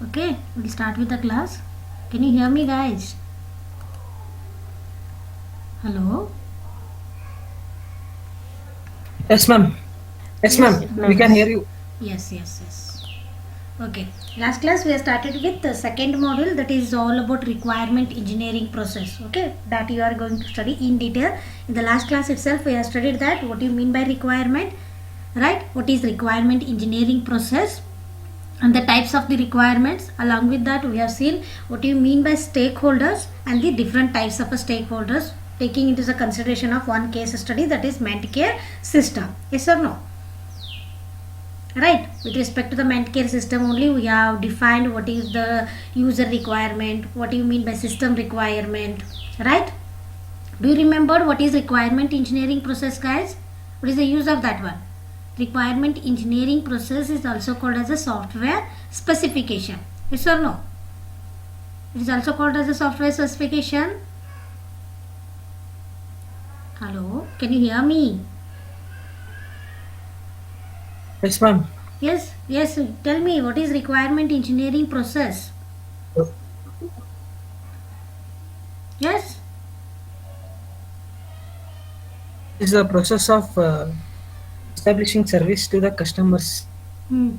Okay, we'll start with the class. Can you hear me, guys? Hello? Yes, ma'am. Yes, Yes, ma'am. Yes, We ma'am. can hear yes, you. yes. Okay, last class we have started with the second module, that is all about requirement engineering process. Okay, that you are going to study in detail. In the last class itself, we have studied that what you mean by requirement, right? What is requirement engineering process? And the types of the requirements. Along with that, we have seen what you mean by stakeholders and the different types of stakeholders, taking into the consideration of one case study, that is Mantcare system. Yes or no? Right, with respect to the Mantcare system only, we have defined what is the user requirement, what do you mean by system requirement, right? Do you remember what is requirement engineering process, guys? What is the use of that one? Requirement engineering process is also called as a software specification. Yes or no? It is also called as a software specification. Hello, can you hear me? Yes, ma'am. Yes. Tell me, what is requirement engineering process? Yes. It's the process of establishing service to the customers. Hmm.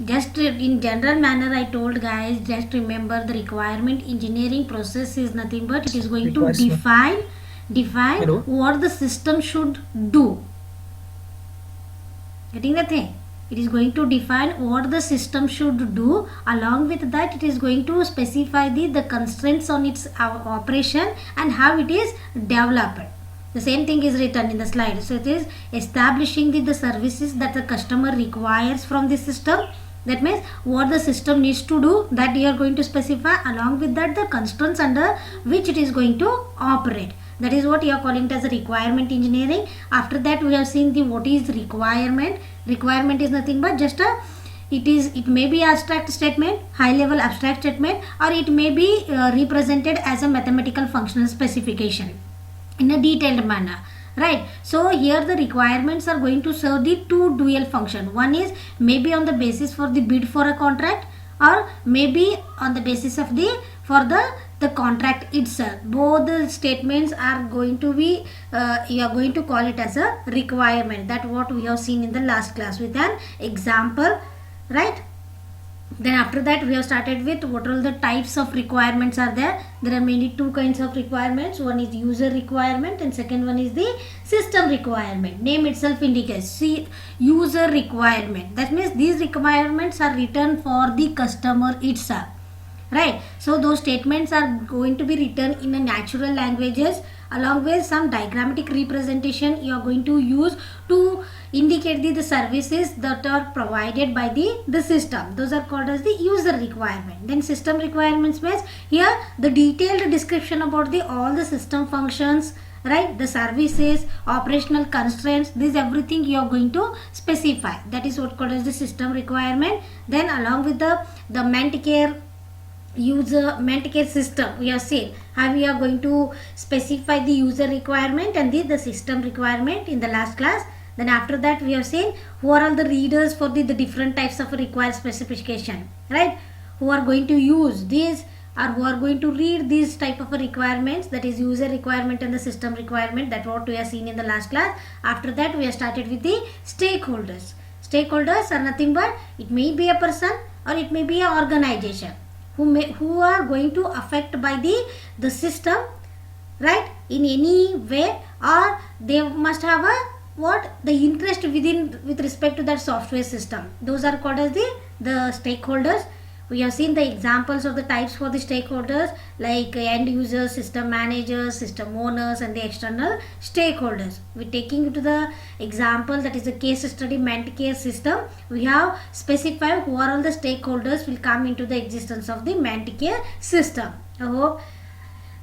Just in general manner, I told guys, just remember the requirement engineering process is nothing but it is going to Requires, ma'am. define Hello. what the system should do. Getting the thing? It is going to define what the system should do. Along with that, it is going to specify the constraints on its operation and how it is developed. The same thing is written in the slide. So it is establishing the services that the customer requires from the system. That means what the system needs to do, that you are going to specify. Along with that, the constraints under which it is going to operate. That is what you are calling it as a requirement engineering. After that, we have seen the what is requirement. Requirement is nothing but just a, it may be abstract statement, high level abstract statement, or it may be represented as a mathematical functional specification in a detailed manner, right? So here the requirements are going to serve the two dual function. One is maybe on the basis for the bid for a contract, or maybe on the basis of the for the contract itself. Both the statements are going to be you are going to call it as a requirement. That what we have seen in the last class with an example, right? Then after that, we have started with what all the types of requirements are there. There are mainly two kinds of requirements. One is user requirement and second one is the system requirement. Name itself indicates, see, user requirement. That means these requirements are written for the customer itself, right? So those statements are going to be written in a natural languages. Along with some diagrammatic representation you are going to use to indicate the services that are provided by the system. Those are called as the user requirement. Then system requirements means here the detailed description about the all the system functions, right? The services, operational constraints, this everything you are going to specify. That is what called as the system requirement. Then along with the Mantcare Mantcare system, we have seen how we are going to specify the user requirement and the system requirement in the last class. Then after that, we have seen who are all the readers for the different types of required specification, right? Who are going to use these, or who are going to read these type of requirements, that is user requirement and the system requirement. That what we have seen in the last class. After that, we have started with the stakeholders. Stakeholders are nothing but it may be a person or it may be an organization who are going to affect by the system, right, in any way, or they must have a what the interest within with respect to that software system. Those are called as the stakeholders. We have seen the examples of the types for the stakeholders, like end users, system managers, system owners, and the external stakeholders. We're taking to the example, that is a case study Mantcare system. We have specified who are all the stakeholders will come into the existence of the Mantcare system. I hope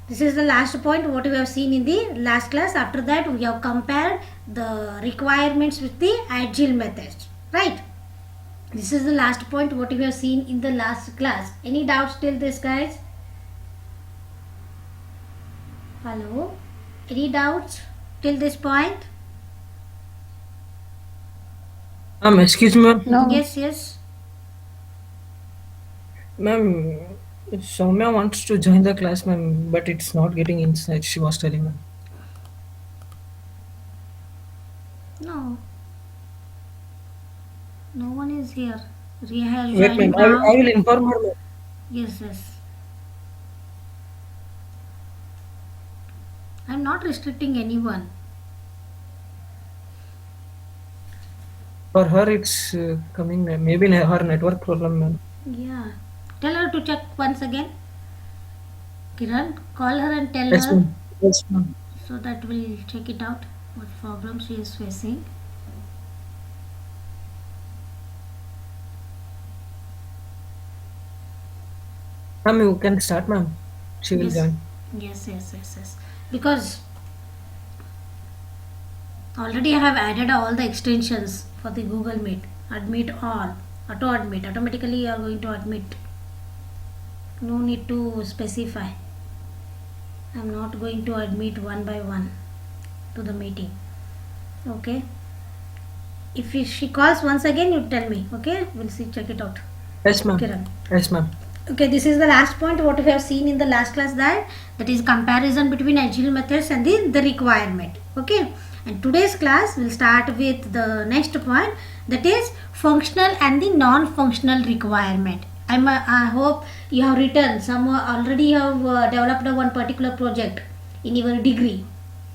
this is the last point what we have seen in the last class. After that, we have compared the requirements with the agile methods, right? This is the last point what we have seen in the last class. Any doubts till this, guys? Hello? Any doubts till this point? Excuse me, ma'am. No. Yes. Ma'am, Soumya wants to join the class, ma'am, but it's not getting inside. She was telling, ma'am. No, no one is here. Riya has Wait, ma'am. joined I now. will inform her, ma'am. Yes, yes. I'm not restricting anyone. For her, it's coming, ma'am. Maybe her network problem, ma'am. Yeah. Tell her to check once again. Kiran, call her and tell Yes, her ma'am. Yes, ma'am. so that we'll check it out what problem she is facing. Ma'am, you can start, ma'am. She will Yes, join. yes. Because already I have added all the extensions for the Google Meet. Admit all. Auto admit. Automatically you are going to admit. No need to specify. I am not going to admit one by one to the meeting. Okay. If she calls once again, you tell me. Okay. We'll see. Check it out. Yes, ma'am. Kiran. Yes, ma'am. Okay, this is the last point what we have seen in the last class, that is comparison between agile methods and the requirement. Okay, and today's class will start with the next point, that is functional and the non-functional requirement. I hope you have written some already have developed one particular project in your degree.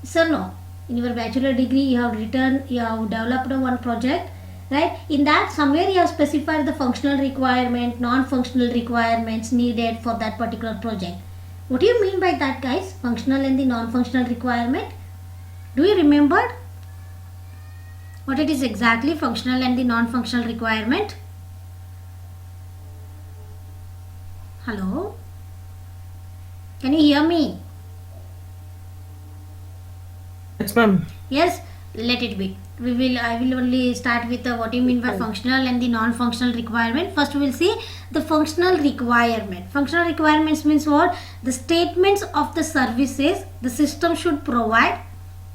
Sir, no, in your bachelor degree you have written, you have developed one project, right? In that somewhere you have specified the functional requirement, non-functional requirements needed for that particular project. What do you mean by that, guys? Functional and the non-functional requirement, do you remember what it is exactly, functional and the non-functional requirement? Hello, can you hear me? Yes, ma'am. Yes, let it be. I will only start with what you mean by functional and the non-functional requirement. First we will see the functional requirement. Functional requirements means what? The statements of the services the system should provide.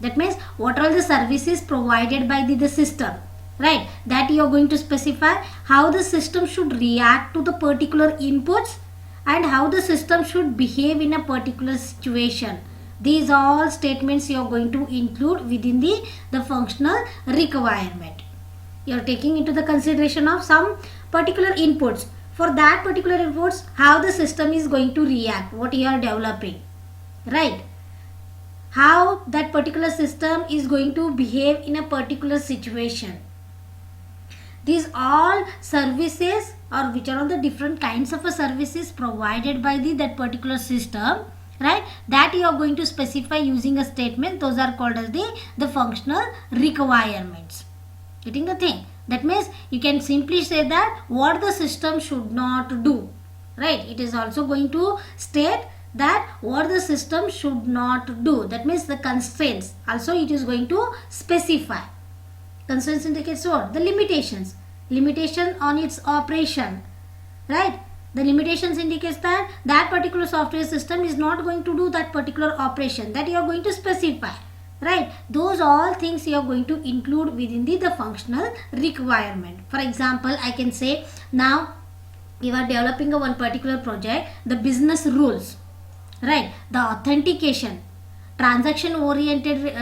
That means what are the services provided by the system, right? That you are going to specify how the system should react to the particular inputs and how the system should behave in a particular situation. These all statements you are going to include within the functional requirement. You are taking into the consideration of some particular inputs. For that particular inputs, how the system is going to react, what you are developing, right? How that particular system is going to behave in a particular situation. These all services, or which are all the different kinds of services provided by that particular system, right? That you are going to specify using a statement. Those are called as the functional requirements. Getting the thing? That means you can simply say that what the system should not do, right? It is also going to state that what the system should not do. That means the constraints also it is going to specify. Constraints indicates what? The limitations. Limitation on its operation, right? The limitations indicates that that particular software system is not going to do that particular operation that you are going to specify, right? Those all things you are going to include within the functional requirement. For example, I can say now you are developing a one particular project, the business rules, right? The authentication, transaction oriented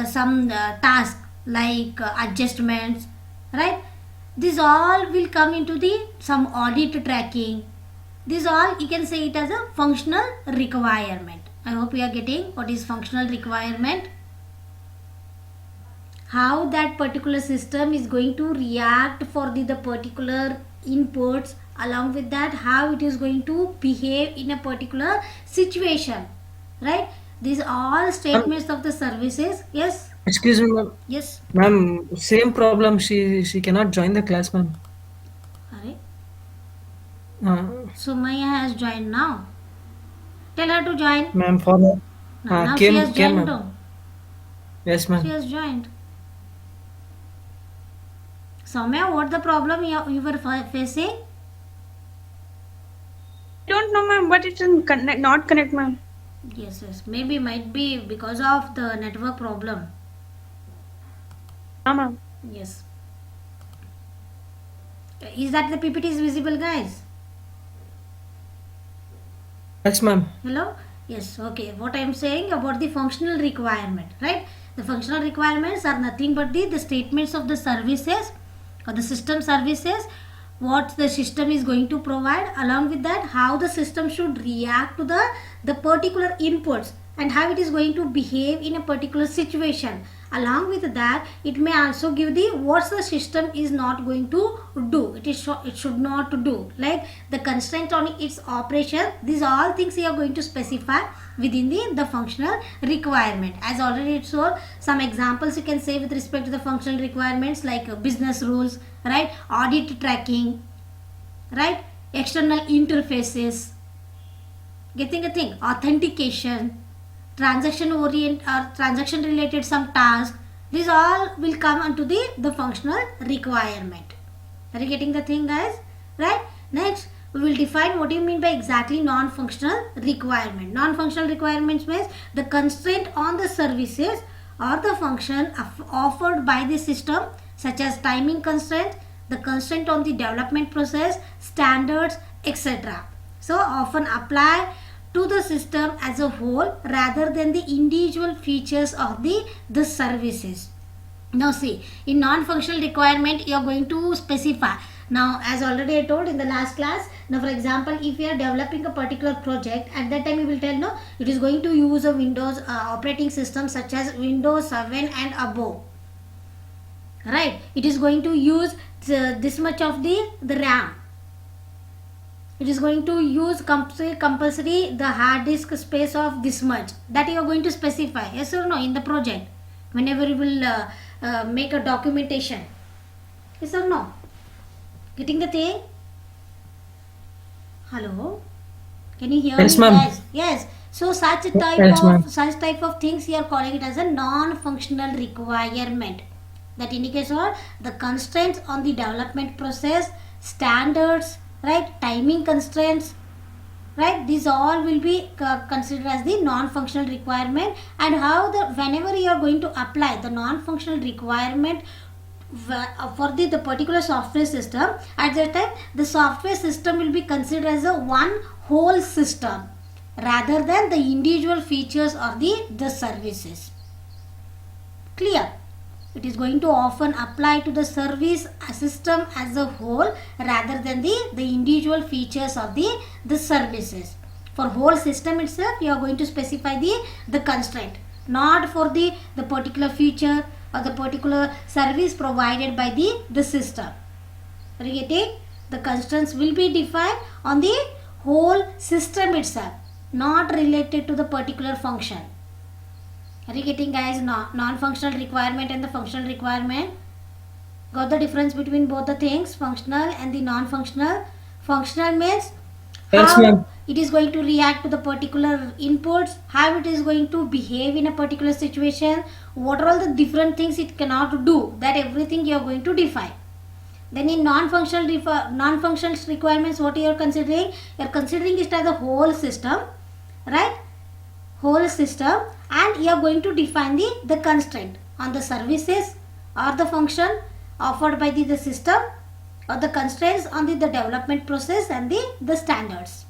some task like adjustments, right? These all will come into the some audit tracking. These all you can say it as a functional requirement. I hope you are getting what is functional requirement. How that particular system is going to react for the particular inputs, along with that how it is going to behave in a particular situation, right? These all Ma'am, statements of the services. Yes, excuse me, ma'am. yes. Ma'am, same problem. She cannot join the class, ma'am. Alright. Uh, Sumaya has joined now. Tell her to join. ma'am, for the Now she has came, joined. ma'am. Yes, She ma'am. has joined. Soumya, what the problem you were facing? Don't know, ma'am, but it is not connect, ma'am. Yes. Maybe might be because of the network problem. Ma'am. Yes. Is that the PPT is visible, guys? Yes, ma'am. Hello? Yes, okay. What I am saying about the functional requirement, right? The functional requirements are nothing but the statements of the services or the system services, what the system is going to provide, along with that how the system should react to the particular inputs and how it is going to behave in a particular situation. Along with that, it may also give the what the system is not going to do. It should not do, like the constraint on its operation. These all things you are going to specify within the functional requirement. As already it showed, some examples you can say with respect to the functional requirements, like business rules, right? Audit tracking, right? External interfaces, getting a thing, authentication, transaction related some task. These all will come onto the functional requirement. Are you getting the thing, guys? Right? Next, we will define what do you mean by exactly non-functional requirement. Non-functional requirements means the constraint on the services or the function offered by the system, such as timing constraint, the constraint on the development process, standards, etc. So often apply to the system as a whole rather than the individual features of the services. Now see, in non-functional requirement you are going to specify. Now as already I told in the last class, now for example, if you are developing a particular project, at that time you will tell, no, it is going to use a Windows operating system such as Windows 7 and above. Right? It is going to use this much of the RAM. It is going to use compulsory the hard disk space of this much. That you are going to specify, yes or no, in the project whenever you will make a documentation. Yes or no? Getting the thing? Hello? Can you hear Yes, me, ma'am. guys? Yes. So such Yes, ma'am. type of things you are calling it as a non-functional requirement. That indicates what? The constraints on the development process, standards, right, timing constraints, right, these all will be considered as the non-functional requirement. And how whenever you are going to apply the non-functional requirement for the particular software system, at that time the software system will be considered as a one whole system rather than the individual features or the services. Clear? It is going to often apply to the service system as a whole rather than the individual features of the services. For whole system itself, you are going to specify the constraint, not for the particular feature or the particular service provided by the system. Are you getting? The constraints will be defined on the whole system itself, not related to the particular function. Are you getting, guys? Non-functional requirement and the functional requirement. Got the difference between both the things, functional and the non-functional? Functional means Yes, how ma'am. it is going to react to the particular inputs, how it is going to behave in a particular situation, what are all the different things it cannot do, that everything you are going to define. Then in non-functional requirements, what you are considering? You are considering it as a whole system, right? Whole system, and you are going to define the constraint on the services or the function offered by the system, or the constraints on the development process and the standards.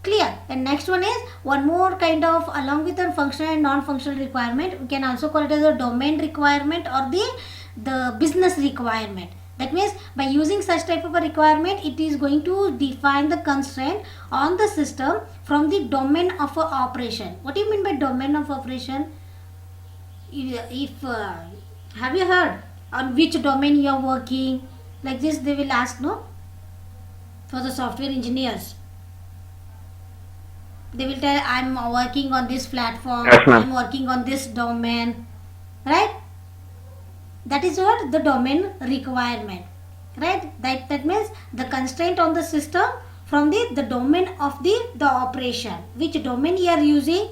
Clear? And next one is one more kind of, along with the functional and non-functional requirement, we can also call it as a domain requirement or the business requirement. That means by using such type of a requirement, it is going to define the constraint on the system from the domain of a operation. What do you mean by domain of operation? If have you heard on which domain you are working? Like this they will ask, no? For the software engineers, they will tell, I'm working on this platform, Yes, ma'am. I'm working on this domain, right? That is what the domain requirement, right? That means the constraint on the system from the domain of the operation, which domain you are using,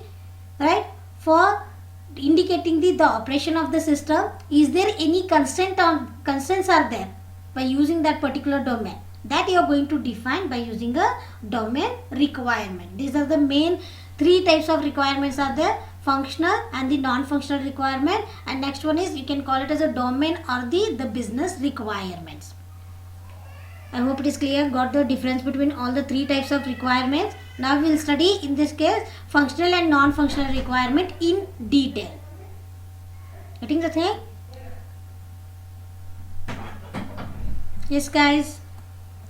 for indicating the operation of the system. Is there any constraints are there by using that particular domain? That you are going to define by using a domain requirement. These are the main three types of requirements are there: functional and the non-functional requirement, and next one is you can call it as a domain or the business requirements. I hope it is clear. Got the difference between all the three types of requirements. Now we will study in this case functional and non-functional requirement in detail. Getting the thing? Yes, guys.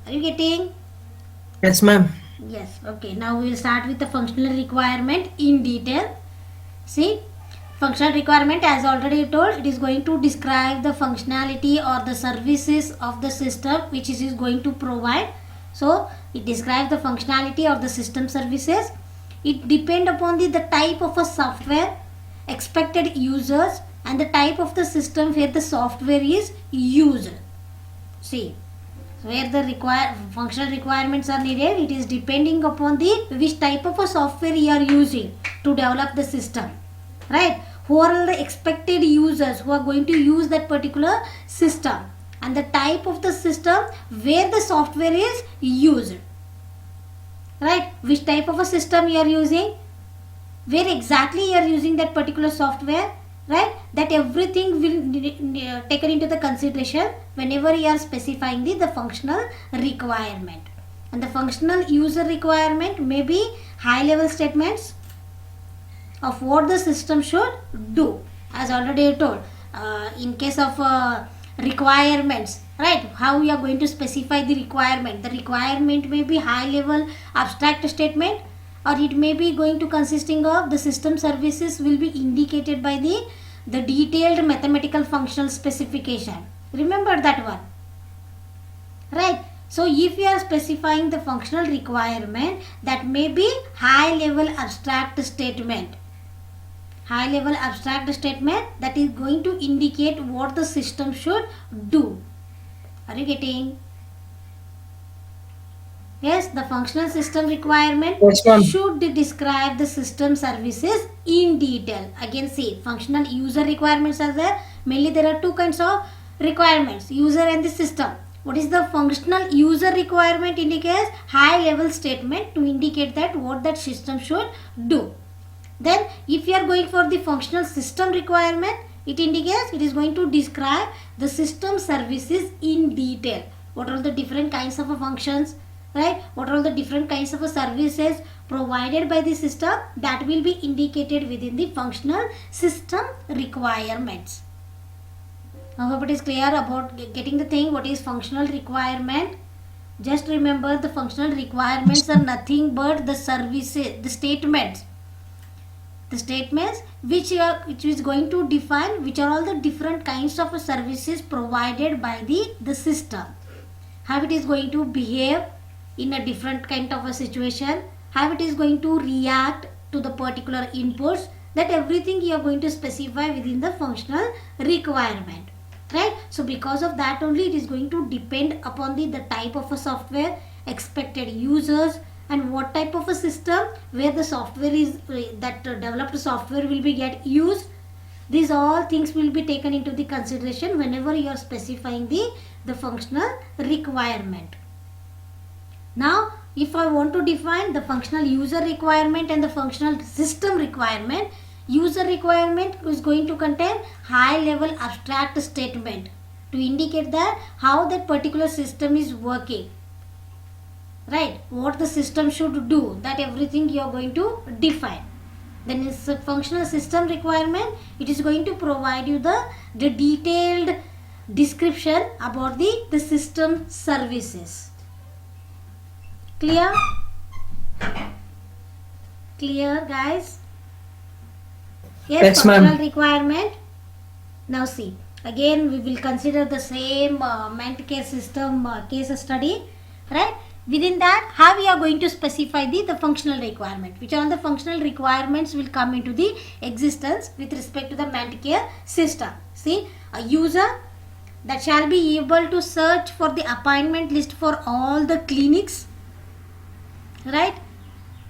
Are you getting? Yes, ma'am. Yes. Okay. Now we will start with the functional requirement in detail. See, functional requirement, as already told, it is going to describe the functionality or the services of the system which it is going to provide. So it describes the functionality or the system services. It depends upon the type of a software, expected users, and the type of the system where the software is used. See, where the functional requirements are needed, it is depending upon the which type of a software you are using to develop the system, right? Who are all the expected users who are going to use that particular system, and the type of the system where the software is used, right? Which type of a system you are using, where exactly you are using that particular software, right? That everything will taken into the consideration whenever you are specifying the functional requirement. And the functional user requirement may be high level statements of what the system should do, as already told. In case of requirements, right, how we are going to specify the requirement. The requirement may be high level abstract statement, or it may be going to consisting of the system services will be indicated by the detailed mathematical functional specification. Remember that one, right? So if you are specifying the functional requirement, that may be high level abstract statement. High level abstract statement that is going to indicate what the system should do. Are you getting? Yes, the functional system requirement Yes, ma'am. should describe the system services in detail. Again, see, functional user requirements are there. Mainly there are two kinds of requirements, user and the system. What is the functional user requirement? Indicates high level statement to indicate that what that system should do. Then if you are going for the functional system requirement, it indicates it is going to describe the system services in detail. What are the different kinds of functions, right? What are the different kinds of services provided by the system, that will be indicated within the functional system requirements. I hope it is clear about getting the thing. What is functional requirement? Just remember, the functional requirements are nothing but the services, the statements which is going to define which are all the different kinds of services provided by the system, how it is going to behave in a different kind of a situation, how it is going to react to the particular inputs, that everything you are going to specify within the functional requirement, right? So because of that only, it is going to depend upon the type of a software, expected users, and what type of a system where the software is that developed software will be get used. These all things will be taken into the consideration whenever you are specifying the functional requirement. Now if I want to define the functional user requirement and the functional system requirement, user requirement is going to contain high level abstract statement to indicate that how that particular system is working, right? What the system should do, that everything you are going to define. Then it's a functional system requirement. It is going to provide you the detailed description about the system services. Clear? Clear, guys? Yes, functional ma'am. requirement. Now see, again we will consider the same ment case system case study, right? Within that, how we are going to specify the functional requirement, which all the functional requirements will come into the existence with respect to the ment care system. See, a user that shall be able to search for the appointment list for all the clinics, right?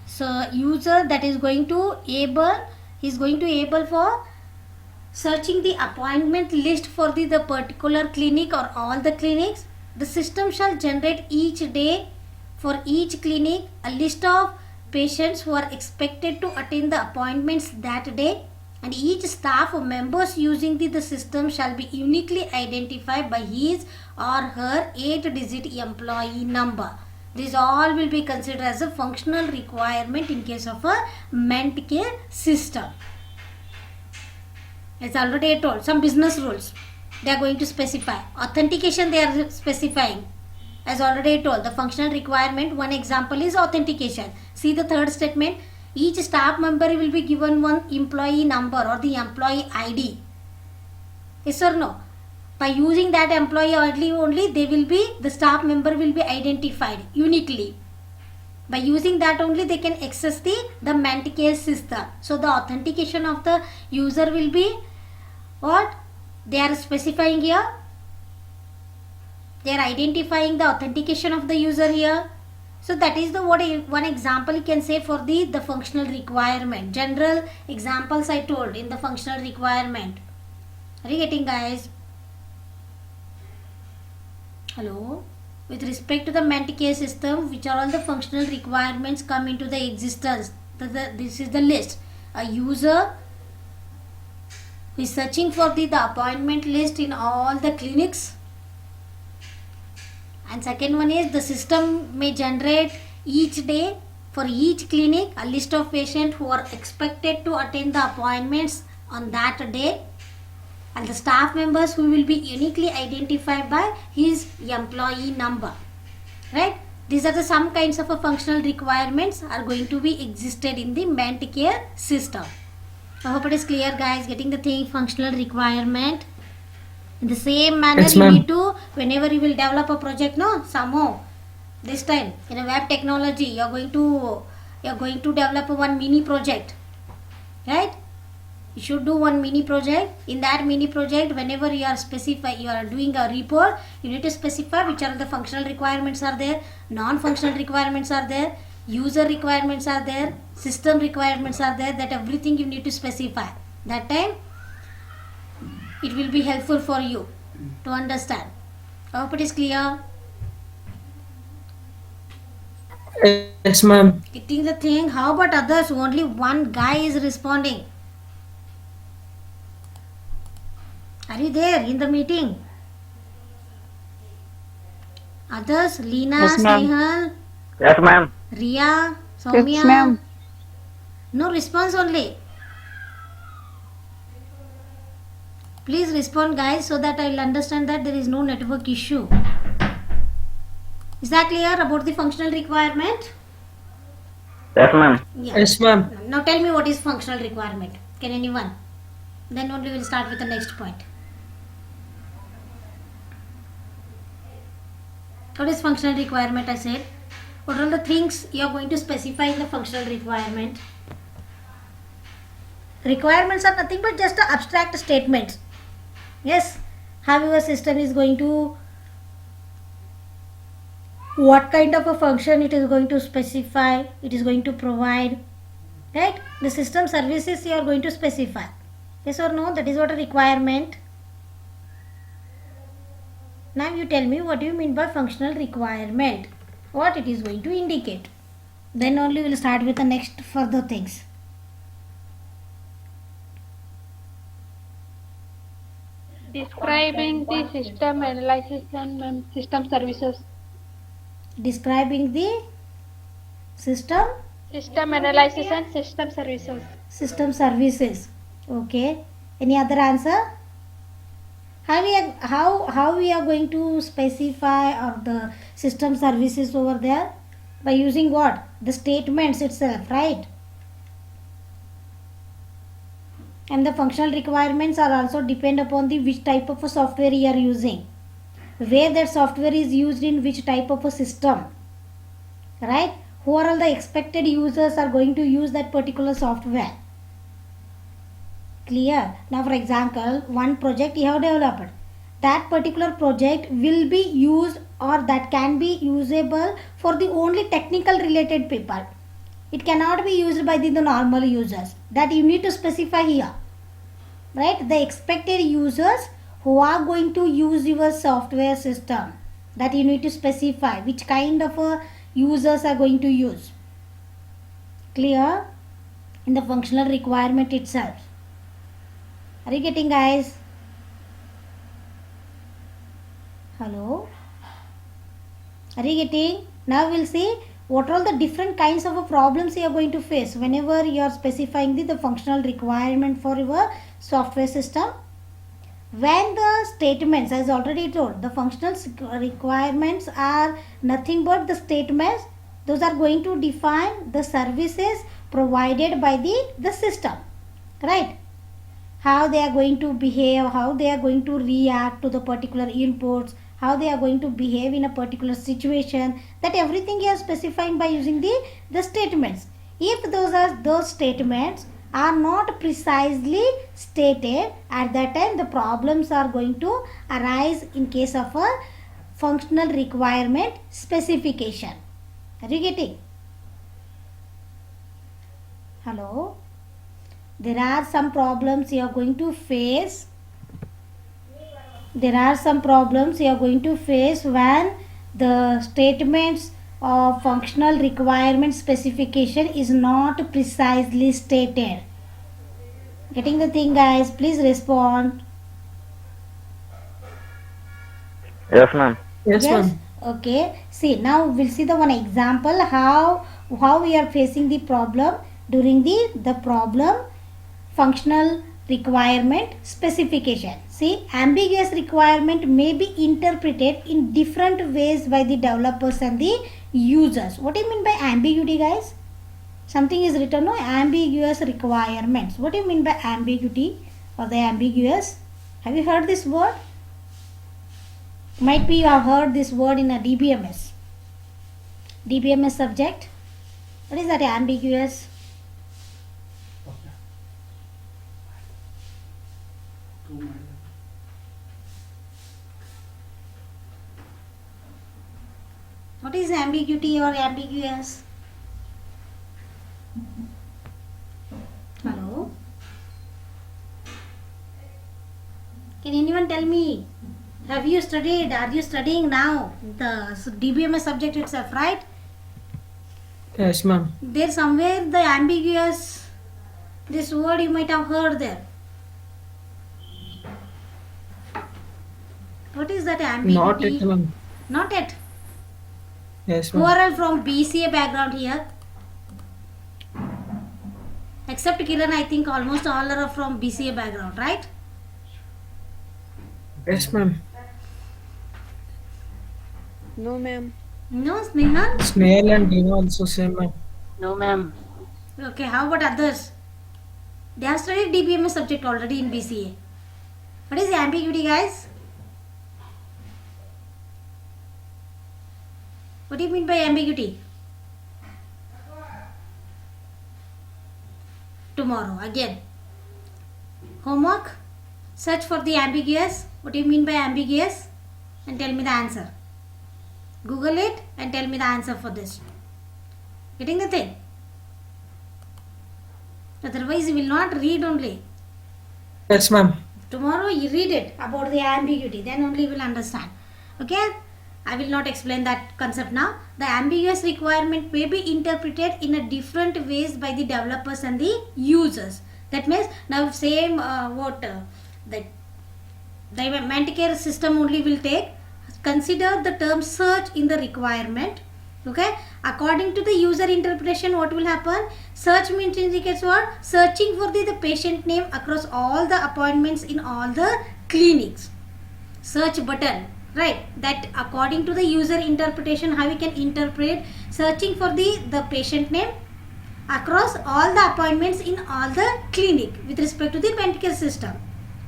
So user that is going to able for searching the appointment list for the particular clinic or all the clinics. The system shall generate each day for each clinic a list of patients who are expected to attend the appointments that day, and each staff members using the system shall be uniquely identified by his or her 8-digit employee number. This all will be considered as a functional requirement in case of a Mentcare system. As already I told, some business rules they are going to specify. Authentication they are specifying. As already I told, the functional requirement, one example is authentication. See the third statement. Each staff member will be given one employee number or the employee ID. Yes or no? By using that employee ID only, the staff member will be identified uniquely. By using that only they can access the Mentcare system. So the authentication of the user will be what? They are specifying here. They are identifying the authentication of the user here. So that is the one example you can say for the functional requirement. General examples I told in the functional requirement. Are you getting, guys? Hello? With respect to the Mentcare system, which are all the functional requirements come into the existence. This is the list. A user who is searching for the appointment list in all the clinics. And second one is the system may generate each day for each clinic a list of patients who are expected to attend the appointments on that day, and the staff members who will be uniquely identified by his employee number. Right? These are some kinds of functional requirements are going to be existed in the Mentcare system. I hope it is clear, guys. Getting the thing, functional requirement. In the same manner, Yes, you ma'am. need to, whenever you will develop a project, no, somehow, this time in a web technology, you are going to develop one mini project, right? You should do one mini project. In that mini project, whenever you are doing a report, you need to specify which are the functional requirements are there, non-functional requirements are there, user requirements are there, system requirements are there. That everything you need to specify. That time it will be helpful for you to understand. I hope it is clear. Yes, ma'am. Getting the thing. How about others? Only one guy is responding. Are you there in the meeting? Others? Leena, Yes, ma'am. Snehal, Yes, ma'am. Ria, Soumya. Yes, ma'am. No response only. Please respond, guys, so that I will understand that there is no network issue. Is that clear about the functional requirement? Yes, ma'am. Yeah. Yes, ma'am. Now tell me what is functional requirement. Can anyone? Then only we will start with the next point. What is functional requirement? I said. What are the things you are going to specify in the functional requirement? Requirements are nothing but just abstract statements. Yes, how your system is going to, what kind of a function it is going to specify, it is going to provide, right? The system services you are going to specify. Yes or no? That is what a requirement. Now you tell me what do you mean by functional requirement, what it is going to indicate. Then only we will start with the next further things. Describing the system analysis and system services. Describing the system Analysis and system services. Okay. Any other answer? How we are going to specify or the system services over there? By using what? The statements itself, right? And the functional requirements are also depend upon the which type of a software you are using, where that software is used in which type of a system, right? Who are all the expected users are going to use that particular software. Clear? Now for example, one project you have developed, that particular project will be used or that can be usable for the only technical related people. It cannot be used by the normal users. That you need to specify here, right? The expected users who are going to use your software system, that you need to specify which kind of users are going to use. Clear? In the functional requirement itself. Are you getting, guys? Hello? Are you getting? Now we'll see what are all the different kinds of problems you are going to face whenever you are specifying the functional requirement for your software system. When the statements, as already told, the functional requirements are nothing but the statements. Those are going to define the services provided by the system, right? How they are going to behave, how they are going to react to the particular inputs, how they are going to behave in a particular situation, that everything you are specifying by using the statements. If those statements are not precisely stated, at that time the problems are going to arise in case of a functional requirement specification. Are you getting? Hello? There are some problems you are going to face. There are some problems you are going to face when the statements of functional requirement specification is not precisely stated. Getting the thing, guys? Please respond. Yes, ma'am. Yes, ma'am. Okay. See, now we'll see the one example how we are facing the problem during the problem functional requirement specification. See, ambiguous requirement may be interpreted in different ways by the developers and the users. What do you mean by ambiguity, guys? Something is written, no, ambiguous requirements. What do you mean by ambiguity or the ambiguous? Have you heard this word? Might be you have heard this word in a DBMS subject. What is that, ambiguous? What is ambiguity or ambiguous? Hello? Can anyone tell me? Have you studied? Are you studying now the DBMS subject itself, right? Yes, ma'am. There somewhere the ambiguous, this word you might have heard there. What is that ambiguity? Not yet, ma'am. Not yet. Yes, Who ma'am. are all from BCA background here? Except Kiran, I think almost all are from BCA background, right? Yes, ma'am. No, ma'am. No, Snehal? Snail and Dino also same, ma'am. No, ma'am. Okay, how about others? They have studied DBMS subject already in BCA. What is the ambiguity, guys? What do you mean by ambiguity? Tomorrow, again. Homework? Search for the ambiguous. What do you mean by ambiguous? And tell me the answer. Google it and tell me the answer for this. Getting the thing? Otherwise, you will not read only. Yes, ma'am. Tomorrow you read it about the ambiguity, then only you will understand. Okay? I will not explain that concept now. The ambiguous requirement may be interpreted in a different ways by the developers and the users. That means now same the Manticare system only will take. Consider the term search in the requirement. Okay, according to the user interpretation, what will happen? Search means indicates what? Searching for the patient name across all the appointments in all the clinics. Search button, right? That according to the user interpretation, how we can interpret searching for the patient name across all the appointments in all the clinic with respect to the Manticare system.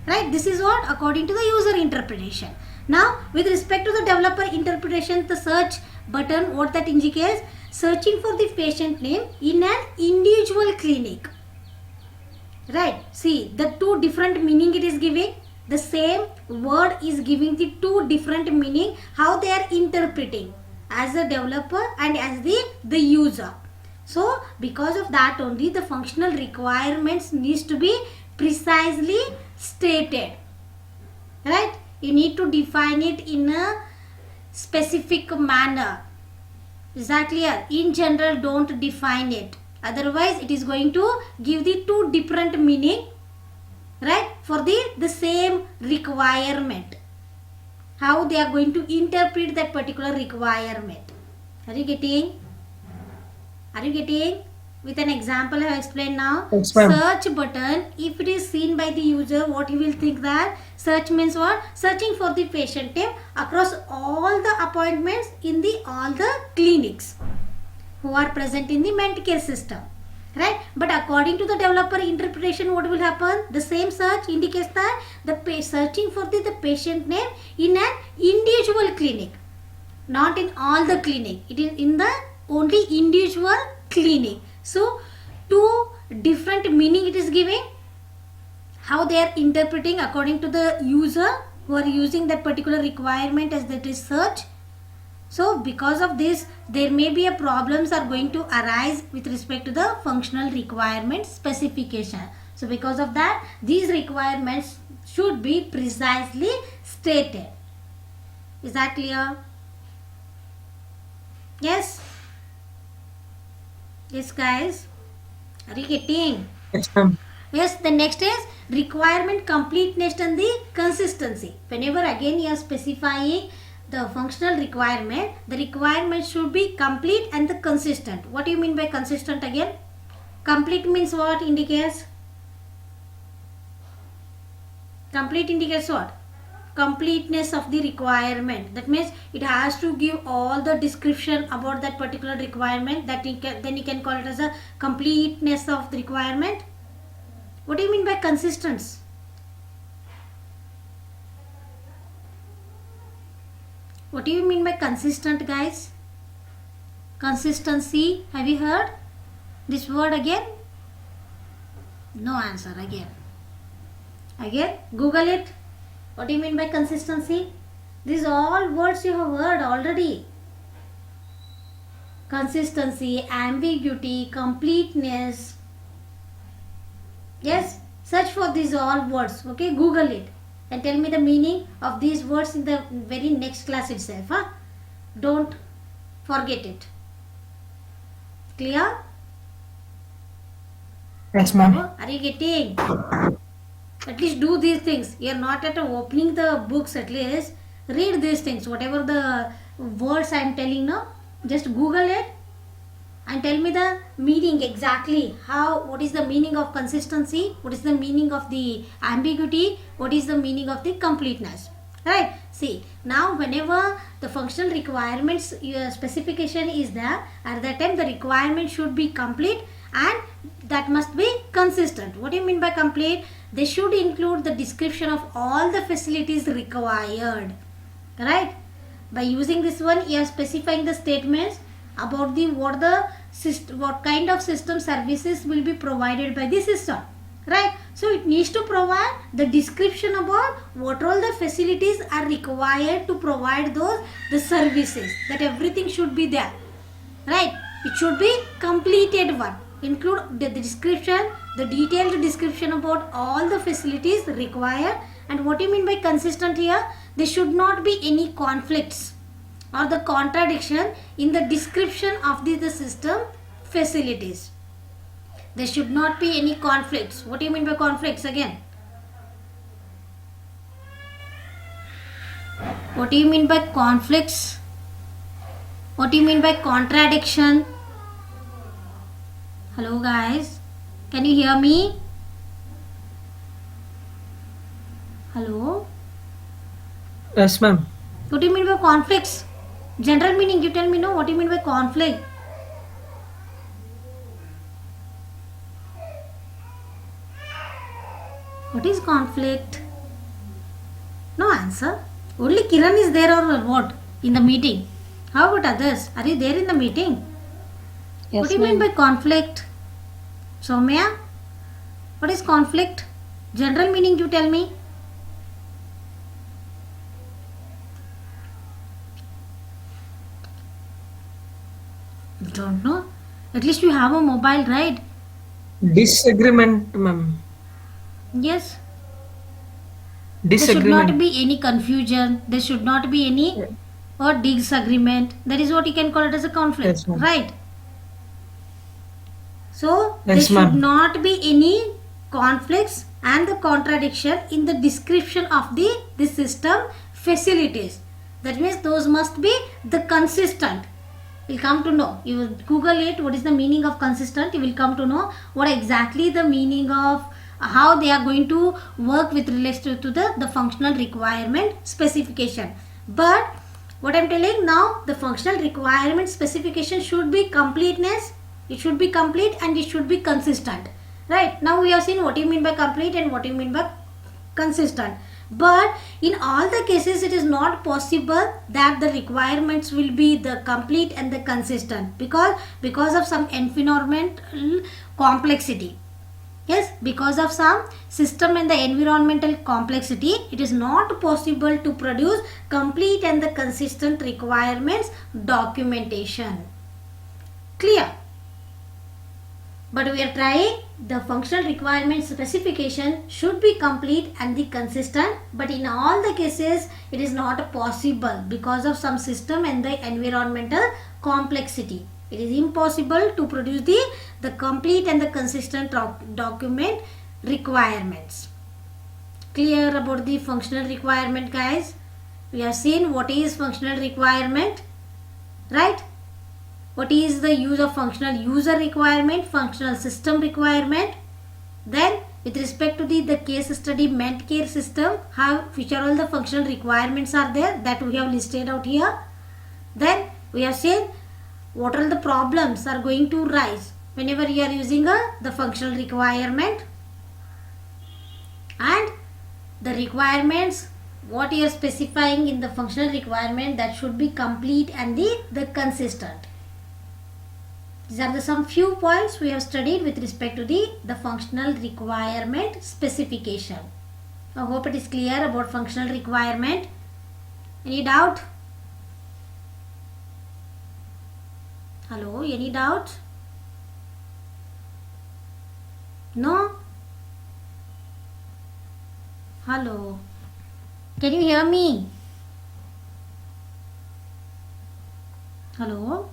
Right? This is what according to the user interpretation. Now, with respect to the developer interpretation, the search button, what that indicates? Searching for the patient name in an individual clinic. Right? See, the two different meaning it is giving. The same word is giving the two different meaning. How they are interpreting as a developer and as the user. So, because of that only, the functional requirements needs to be precisely stated. Right? You need to define it in a specific manner. Is that clear? In general, don't define it. Otherwise, it is going to give the two different meaning. Right? for the same requirement. How they are going to interpret that particular requirement. Are you getting? Are you getting? With an example I have explained now. Yes, ma'am. Search button, if it is seen by the user, what he will think that search means what? Searching for the patient name across all the appointments in all the clinics who are present in the Medicare system. Right? But according to the developer interpretation, what will happen? The same search indicates that the searching for the patient name in an individual clinic, not in all the clinic. It is in the only individual clinic. So two different meaning it is giving. How they are interpreting according to the user who are using that particular requirement as that is search. So because of this, there may be a problems are going to arise with respect to the functional requirement specification. So because of that, these requirements should be precisely stated. Is that clear? Yes? Yes, guys. Are you getting? Yes, ma'am. Yes, the next is requirement completeness and the consistency. Whenever again you are specifying the functional requirement, the requirement should be complete and the consistent. What do you mean by consistent again? Complete means what indicates? Complete indicates what? Completeness of the requirement. That means it has to give all the description about that particular requirement. That then you can call it as a completeness of the requirement. What do you mean by consistence? What do you mean by consistent, guys? Consistency. Have you heard this word again? No answer again. Again, Google it. What do you mean by consistency? These all words you have heard already. Consistency, ambiguity, completeness. Yes, search for these all words. Okay, Google it and tell me the meaning of these words in the very next class itself. Don't forget it. Clear? Yes, ma'am. Are you getting? At least do these things. You are not at opening the books, at least read these things. Whatever the words I am telling now, just Google it and tell me the meaning exactly. What is the meaning of consistency? What is the meaning of the ambiguity? What is the meaning of the completeness? Right? See, now whenever the functional requirements specification is there, at that time the requirement should be complete and that must be consistent. What do you mean by complete? They should include the description of all the facilities required. Right? By using this one, you are specifying the statements about what kind of system services will be provided by the system. Right? So it needs to provide the description about what all the facilities are required to provide the services. That everything should be there. Right? It should be completed one. Include the description, the detailed description about all the facilities required. And what do you mean by consistent here? There should not be any conflicts or the contradiction in the description of the system facilities. There should not be any conflicts. What do you mean by conflicts again? What do you mean by conflicts? What do you mean by contradiction? Hello guys, can you hear me? Hello? Yes, ma'am. What do you mean by conflicts? General meaning, you tell me, no? What do you mean by conflict? What is conflict? No answer. Only Kiran is there or what? In the meeting. How about others? Are you there in the meeting? Yes, What do you mean by conflict? Soumya? What is conflict? General meaning you tell me. Don't know. At least you have a mobile, right? Disagreement, ma'am. Yes. There should Disagreement. not be any confusion. There should not be any or disagreement. That is what you can call it as a conflict, Yes, ma'am. right? So Yes, there should ma'am. not be any conflicts and the contradiction in the description of the system facilities. That means those must be the consistent. You'll come to know. You will Google it. What is the meaning of consistent? You will come to know what exactly the meaning of how they are going to work with relation to the functional requirement specification. But what I'm telling now, the functional requirement specification should be completeness. It should be complete and it should be consistent. Right? Now we have seen what you mean by complete and what you mean by consistent. But in all the cases it is not possible that the requirements will be the complete and the consistent because of some environmental complexity. Yes, because of some system and the environmental complexity, it is not possible to produce complete and the consistent requirements documentation. Clear? But we are trying. The functional requirement specification should be complete and the consistent, but in all the cases it is not possible because of some system and the environmental complexity. It is impossible to produce the complete and the consistent document requirements. Clear about the functional requirement, guys? We have seen what is functional requirement, right? What is the use of functional user requirement, functional system requirement. Then with respect to the case study meant care system, which are all the functional requirements are there that we have listed out here. Then we have seen what all the problems are going to rise whenever you are using the functional requirement, and the requirements what you are specifying in the functional requirement that should be complete and the consistent. These are some few points we have studied with respect to the functional requirement specification. I hope it is clear about functional requirement. Any doubt? Hello, any doubt? No? Hello? Can you hear me? Hello?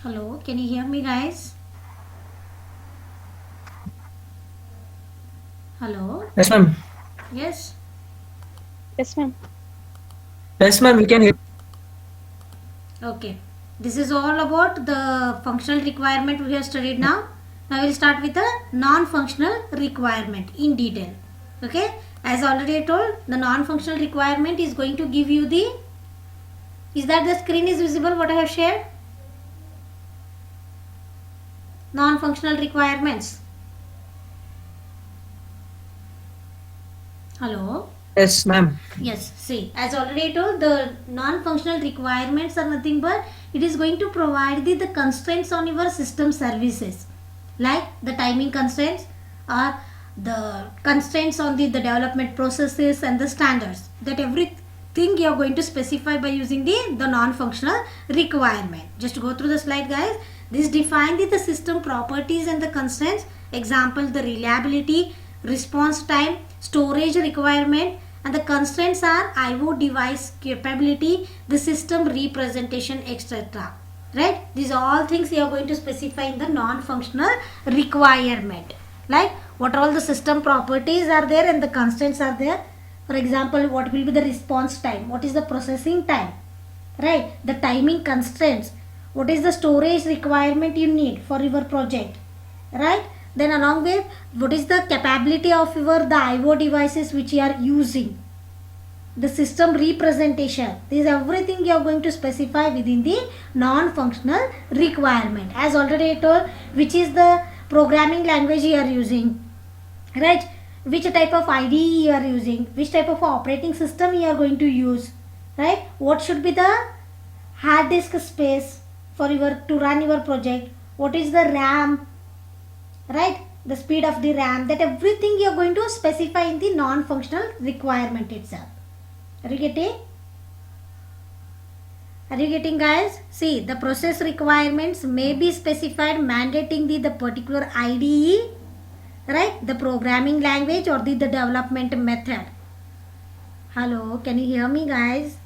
Hello, can you hear me, guys? Hello? Yes, ma'am. Yes? Yes, ma'am. Yes, ma'am, we can hear. Okay. This is all about the functional requirement we have studied now. Now we'll start with the non-functional requirement in detail. Okay? As already I told, the non-functional requirement is going to give you the... Is that the screen is visible what I have shared? Non-functional requirements. Hello. Yes, ma'am. Yes, see, as already told, the non-functional requirements are nothing but it is going to provide the constraints on your system services, like the timing constraints or the constraints on the development processes and the standards. That everything you are going to specify by using the non-functional requirement. Just go through the slide, guys. This define the system properties and the constraints. Example, the reliability, response time, storage requirement, and the constraints are IO device capability, the system representation, etc. Right? These all things you are going to specify in the non-functional requirement. Like what all the system properties are there and the constraints are there. For example, what will be the response time? What is the processing time? Right? The timing constraints. What is the storage requirement you need for your project? Right? Then along with what is the capability of your the IO devices which you are using, the system representation. This is everything you are going to specify within the non-functional requirement. As already I told, which is the programming language you are using, right? Which type of IDE you are using, which type of operating system you are going to use, right? What should be the hard disk space for your to run your project? What is the RAM? Right, the speed of the RAM, that everything you are going to specify in the non-functional requirement itself. Are you getting? Are you getting, guys? See, the process requirements may be specified mandating the particular IDE, right, the programming language or the development method. Hello, can you hear me, guys?